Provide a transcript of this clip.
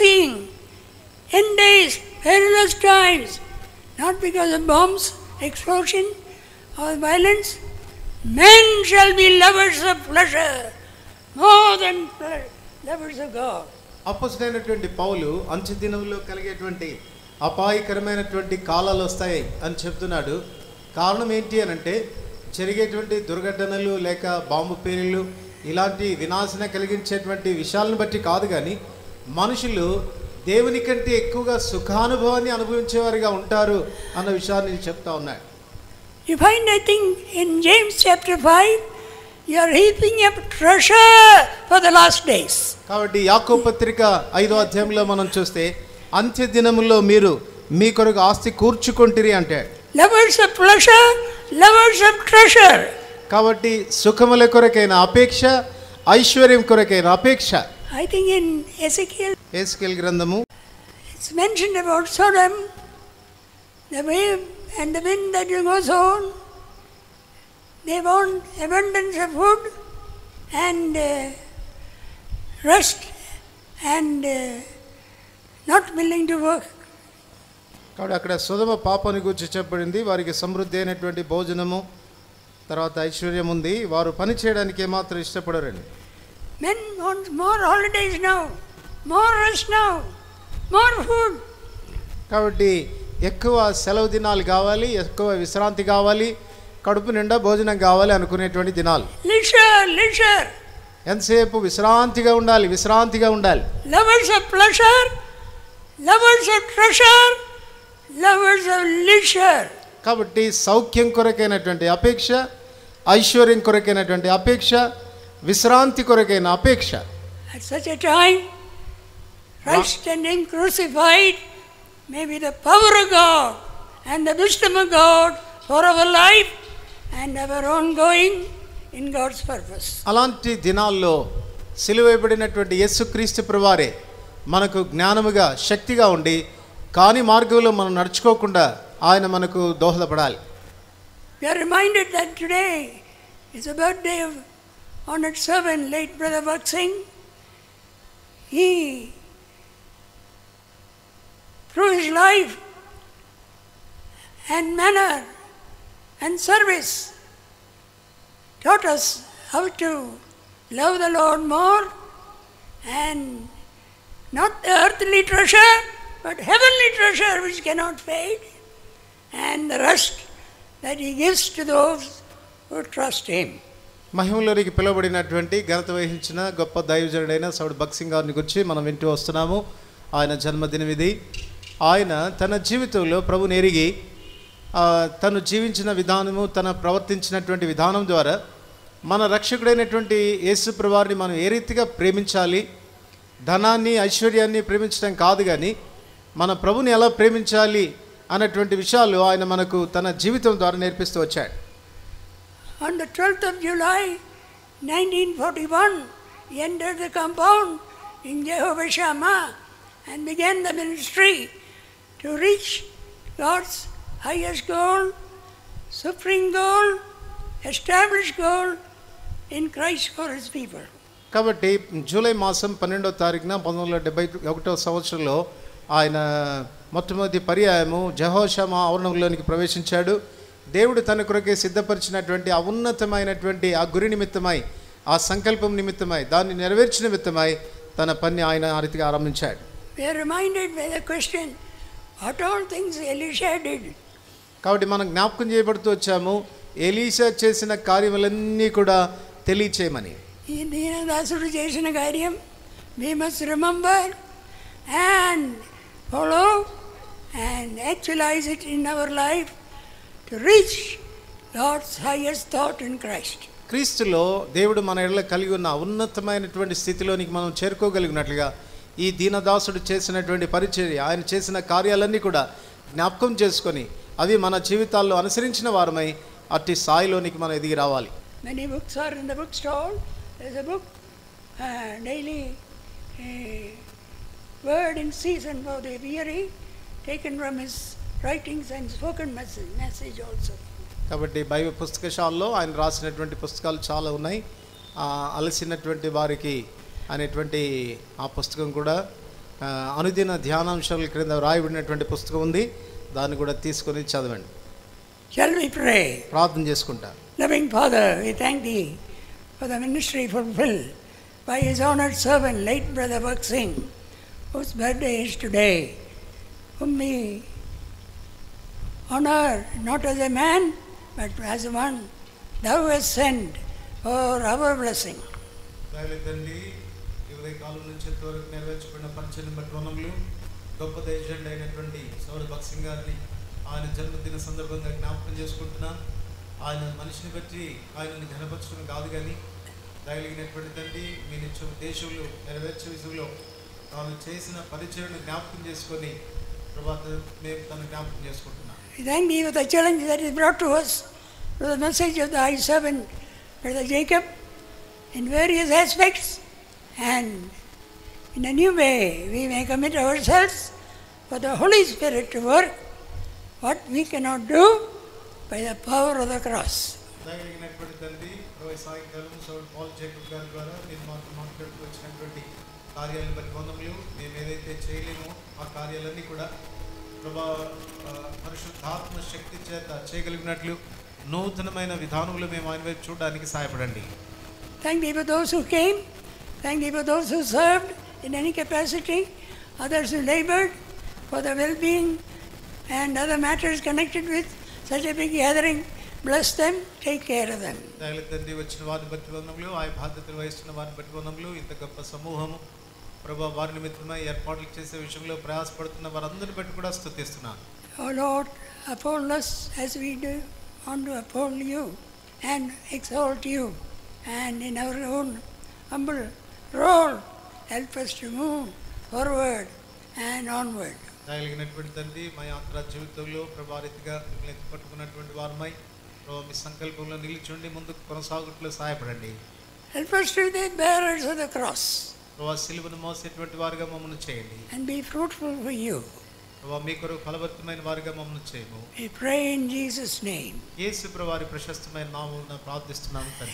seeing end days, perilous times, not because of bombs, explosion or violence. Men shall be lovers of pleasure more than lovers of God. అపోస్తలుడైనటువంటి పౌలు అంచె దినములో కలిగేటువంటి అపాయకరమైనటువంటి కాలాలు వస్తాయి అని చెప్తున్నాడు. కారణం ఏంటి అని అంటే జరిగేటువంటి దుర్ఘటనలు లేక బాంబు పేలుళ్ళు ఇలాంటి వినాశన కలిగించేటువంటి విషయాలను బట్టి కాదు, కానీ మనుషులు దేవుని కంటే ఎక్కువగా సుఖానుభవాన్ని అనుభవించేవారుగా ఉంటారు అన్న విషయాన్ని చెప్తా ఉన్నాడు. You find, I think, in James chapter 5, you are heaping up treasure for the last days. కాబట్టి యాకోబు పత్రిక 5వ అధ్యాయంలో మనం చూస్తే అంత్య దినముల్లో మీరు మీ కొరకు ఆస్తి కూర్చుకొంటిరి అంటే Lovers of pleasure, lovers of treasure. కాబట్టి సుఖముల కొరకైన అపేక్ష, ఐశ్వర్యం కొరకైన అపేక్ష. I think in ఎస్కేల్ గ్రంథము it's mentioned about Sodom, the wave and the wind that goes on. They want abundance of food and rest and not willing to work. కాబట్టి అక్కడ సొదొమ పాపాన్ని గురించి చెప్పబడింది. వారికి సమృద్ధి అయినటువంటి భోజనము, తర్వాత ఐశ్వర్యం ఉంది, వారు పని చేయడానికి ఏమాత్రం ఇష్టపడరండి. Men want more holidays now, more rest now, more food. కాబట్టి ఎక్కువ సెలవు దినాలు కావాలి, ఎక్కువ విశ్రాంతి కావాలి, కడుపు నిండా భోజనం కావాలి అనుకునేటువంటి దినాలు. Leisure. ఎంతసేపు విశ్రాంతిగా ఉండాలి, విశ్రాంతిగా ఉండాలి. Lovers of pleasure, lovers of treasure, lovers of leisure. కాబట్టి సౌఖ్యం కొరకైనటువంటి అపేక్ష, ఐశ్వర్యం కొరకైనటువంటి అపేక్ష, విశ్రాంతి కొరకైన అపేక్ష. At such a time, Christ and Him crucified may be the power of God and the wisdom of God for our life and our ongoing in God's purpose. అలాంటి దినాల్లో సిలువైబడినటువంటి యేసుక్రీస్తు ప్రభువారే మనకు జ్ఞానముగా, శక్తిగా ఉండి కాని మార్గంలో మనం నడుచుకోకుండా ఆయన మనకు దోహదపడాలి. We are reminded that today is the birthday of honored servant, late Brother Bhakt Singh. He, through his life and manner and service, taught us how to love the Lord more and not the earthly treasure, but heavenly treasure which cannot fade, and the rest that He gives to those who trust Him. మహిమలోనికి పిలువబడినటువంటి ఘనత వహించిన గొప్ప దైవజనుడైన సౌడ్ భక్త్ సింగ్ గారిని గురించి మనం వింటూ వస్తున్నాము. ఆయన జన్మదినం ఇది. ఆయన తన జీవితంలో ప్రభుని ఎరిగి తను జీవించిన విధానము, తన ప్రవర్తించినటువంటి విధానం ద్వారా మన రక్షకుడైనటువంటి యేసు ప్రభువారిని మనం ఏ రీతిగా ప్రేమించాలి, ధనాన్ని, ఐశ్వర్యాన్ని ప్రేమించడం కాదు, కానీ మన ప్రభుని ఎలా ప్రేమించాలి అన్నటువంటి విషయాలు ఆయన మనకు తన జీవితం ద్వారా నేర్పిస్తూ వచ్చాడు. On the 12th of July 1941, he entered the compound in Jehovah Shammah and began the ministry to reach God's highest goal, supreme goal, established goal in Christ for His people. కాబట్టి జూలై మాసం 12వ తారీఖున 1971వ సంవత్సరంలో ఆయన మొట్టమొదటి పర్యాయము జెహోషామా ఆవరణంలోనికి ప్రవేశించాడు. దేవుడు తన కొరకే సిద్ధపరిచినటువంటి ఆ ఉన్నతమైనటువంటి ఆ గురి నిమిత్తమై, ఆ సంకల్పం నిమిత్తమై, దాన్ని నెరవేర్చిన నిమిత్తమై తన పని ఆయన ఆ రీతిగా ఆరంభించాడు. We are reminded by the question, what all things Elisha did. కాబట్టి మనం జ్ఞాపకం చేయబడుతూ వచ్చాము, ఎలీషా చేసిన కార్యములన్నీ కూడా తెలియచేయమని. ఈ దీనదాసుడు చేసిన కార్యం we must remember and follow and actualize it in our life to reach God's highest thought in Christ. క్రీస్తులో దేవుడు మన ఎడల కలిగి ఉన్న ఉన్నతమైనటువంటి స్థితిలోనికి మనం చేరుకోగలిగినట్లుగా ఈ దీనదాసుడు చేసినటువంటి పరిచర్య, ఆయన చేసిన కార్యాలన్నీ కూడా జ్ఞాపకం చేసుకొని అవి మన జీవితాల్లో అనుసరించిన వారమై అట్టి స్థాయిలోనికి మనం ఎదిగి రావాలి. Many books are in the bookstall. There's a book, daily word in season for the weary, taken from his writings and spoken message also. కాబట్టి బైబిల్ పుస్తకశాలలో ఆయన రాసినటువంటి పుస్తకాలు చాలా ఉన్నాయి. అలసినటువంటి వారికి అనేటువంటి ఆ పుస్తకం కూడా అనుదిన ధ్యానాంశాల క్రింద రాయబడినటువంటి పుస్తకం ఉంది, దాన్ని కూడా తీసుకొని చదవండి. Shall we pray? ప్రార్థన చేసుకుంటా. Loving Father, we thank Thee for the ministry fulfilled by His honored servant, late Brother Bhakt Singh, whose birthday is today, whom we honor not as a man, but as one Thou hast sent for our blessing. తండ్రి, ఈ ఉదయకాలం నుంచి ఇంతవరకు నెరవేర్చబడిన పరిచయం బట్టి వందనములు. గొప్ప దైవజనుడు అయినటువంటి సౌడు భక్త్ సింగ్ గారిని ఆయన జన్మదిన సందర్భంగా జ్ఞాపకం చేసుకుంటున్నాం. ఆయన మనిషిని బట్టి ఆయనని ఘనపరచడం కాదు, కానీ దయగలిగినటువంటి తండ్రి మీ నిత్యం దేశంలో నెరవేర్చే విషయంలో తాను చేసిన పరిచయను జ్ఞాపకం చేసుకొని ప్రభాత మేము తను జ్ఞాపకం చేసుకుంటున్నాం. We thank Thee for the challenge that is brought to us through the message of Thy servant Brother Jacob in various aspects, and in a new way we may commit ourselves for the Holy Spirit to work what we cannot do by the power of the cross. దయగలిగినటువంటి తండ్రి, సాయంకాలం సౌడు Paul Jacob గారి ద్వారా మీరు మాకు మాట్లాడుతూ వచ్చినటువంటి కార్యాలను బట్టి వందములు. మేము ఏదైతే చేయలేమో ఆ కార్యాలన్నీ కూడా ప్రభా పరిశుద్ధాత్మ శక్తి చేత చేయగలిగినట్లు నూతనమైన విధానములు మేము ఆయన వైపు చూడడానికి సహాయపడండి. Thank Thee for those who came. Thank Thee for those who served in any capacity, others who labored for the well-being and other matters connected with such a big gathering. Bless them, take care of them. దయగల తండ్రి, వచ్చిన వారిని బట్టి వందములు, ఆ బాధ్యతలు వహిస్తున్న వారిని బట్టి వందములు. ఇంత గొప్ప సమూహము ప్రభా వారి నిమిత్తమై ఏర్పాట్లు చేసే విషయంలో ప్రయాసపడుతున్న వారందరిని బట్టి కూడా స్తుతిస్తున్నాను. Oh Lord, uphold us as we do want to uphold You and exalt You, and in our own humble role help us to move forward and onward. దయగలిగినటువంటి తండ్రి, మా యాత్రా జీవితంలో ప్రభావితంగా మిమ్మల్ని పట్టుకున్నటువంటి వారమై ప్రభావ మీ సంకల్పంలో నిలిచుండి ముందుకు కొనసాగుట్లో సహాయపడండి. Help us to be the bearers of the cross ప్రభావ సిలువను మోసేటువంటి వారుగా మమ్మల్ని చేయండి. and be fruitful for You. ప్రభావ మీ కొరకు ఫలభరితమైన వారుగా మమ్మల్ని చేయము. We pray in Jesus' name. యేసు ప్రభువారి ప్రశస్తమైన నామమున ప్రార్థిస్తున్నాము తండ్రి.